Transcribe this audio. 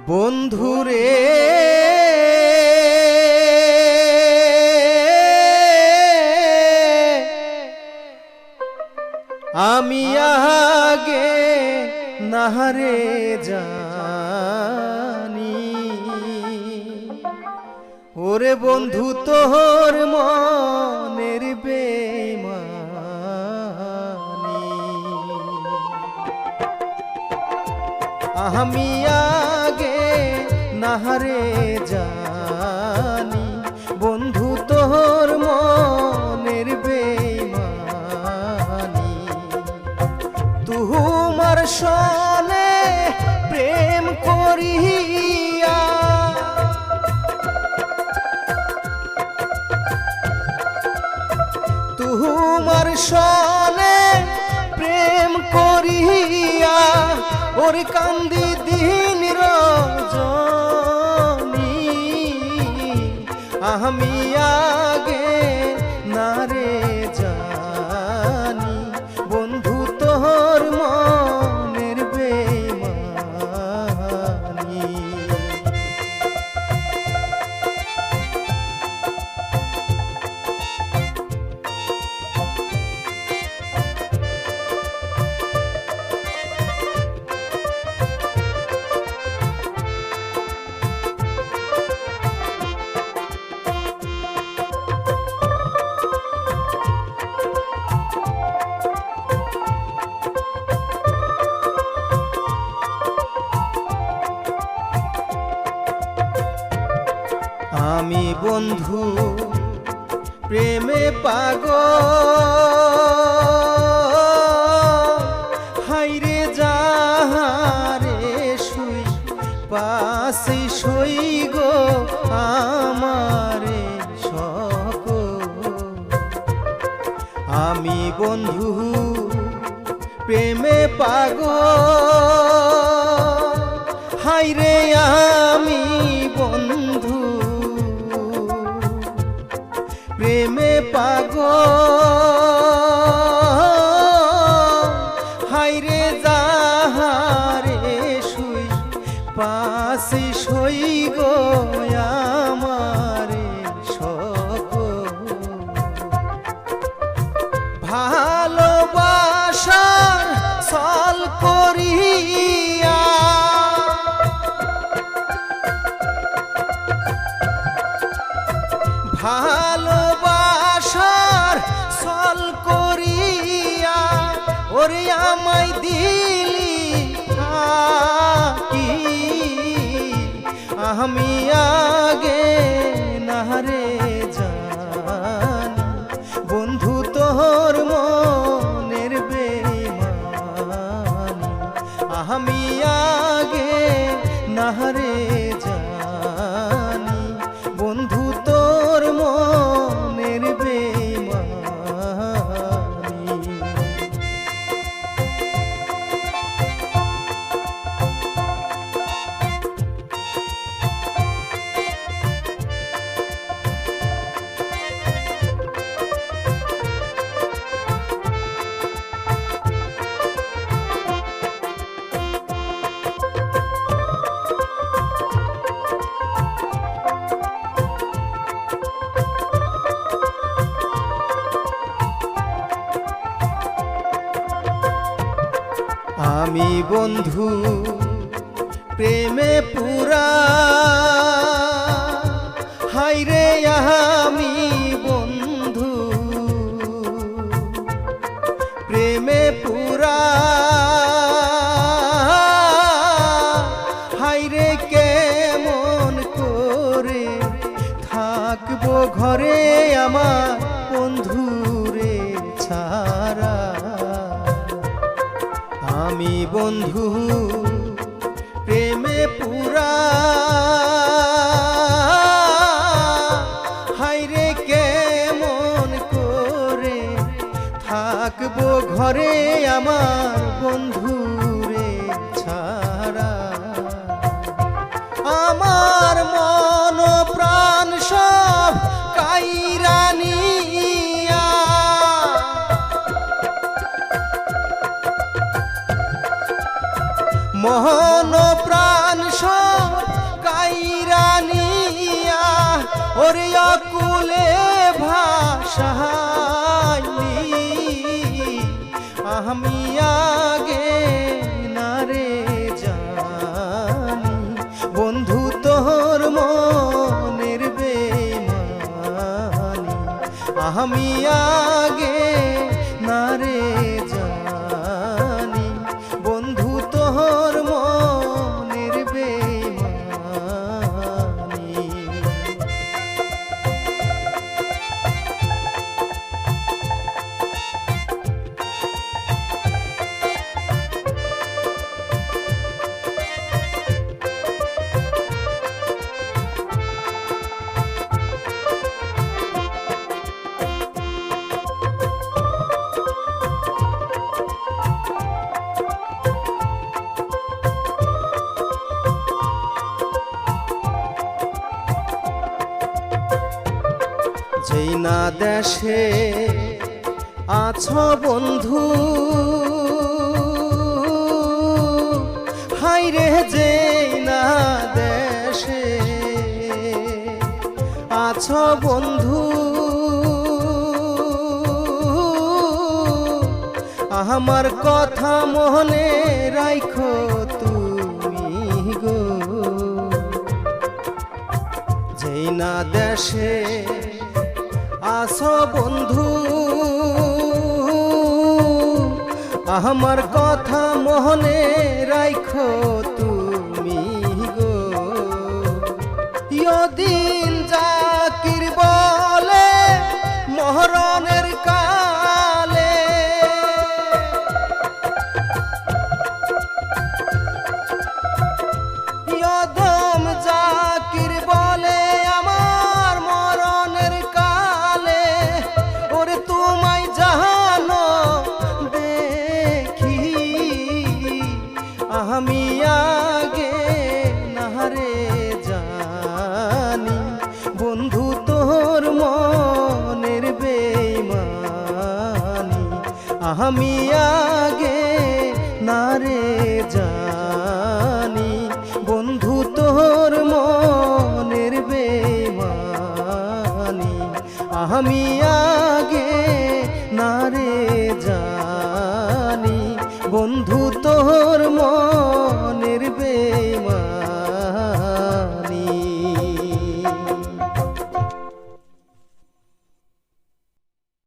বন্ধুরে আমি আগে নাহারে জানি, ওরে বন্ধু তোর মনের বেইমানি। আমি আগে নাহারে জানি, বন্ধু তোর মনের বেইমানি। তোমার সনে প্রেম করিয়া তোমার সনে প্রেম করিয়া ওর কান্দি দিন রজনী। আমি আগে নারে জানি, বন্ধু তোর মনের বেইমানি। আমি বন্ধু প্রেমে পাগল, হাইরে যাহারে শুই পাশে শুই গো আমারে সকল। আমি বন্ধু প্রেমে পাগল, হাইরে আমি বন্ধু প্রেমে পাগল, হাইরে যাহারে শুই পাশে শুই গো আমারে সকল। ভালোবাসার ছল করিয়া ভালোবাসার ছল করিয়া ওরে আমায় দিলি ফাঁকি। আমি আগে নাহারে জানি, বন্ধু তোর মনের বেইমানি। আমি আগে নাহারে জানি, বন্ধু তোর মনের বেইমানি। আমি বন্ধু প্রেমে পুরা, হাইরে আমি বন্ধু প্রেমে পুরা, হাইরে কেমন করে থাকবো ঘরে আমার বন্ধুরে ছাড়া। আমি বন্ধু প্রেমে পুরা, হাইরে কেমন করে থাকবো ঘরে আমার বন্ধুরে ছাড়া। আমার মন প্রাণ সব কাইরানিয়া মহন প্রাণ সব কাইরা নিয়া ওরে অকুলে ভাসাইলি আমি আগে না রে জানি বন্ধু তোর মনের বেইমানি আমি আগে না রে জানি বন্ধু তোর মনের বেইমানি। যেই না দেশে আছো বন্ধু হাই রে যেই না দেশে আছো বন্ধু আমার কথা মনে রাখো তুমি গো যেই না দেশে আসো বন্ধু আমার কথা মনে রাখো তুমি গো দিন জাকির বলে মহরণের কালে ইয়দম জাকির বলে আমার মরণের কালে ওরে তোমায় জানো দেখি আমি আগে নারে জানি বন্ধু তোর মনের বেইমানি আমি আগে নারে জানি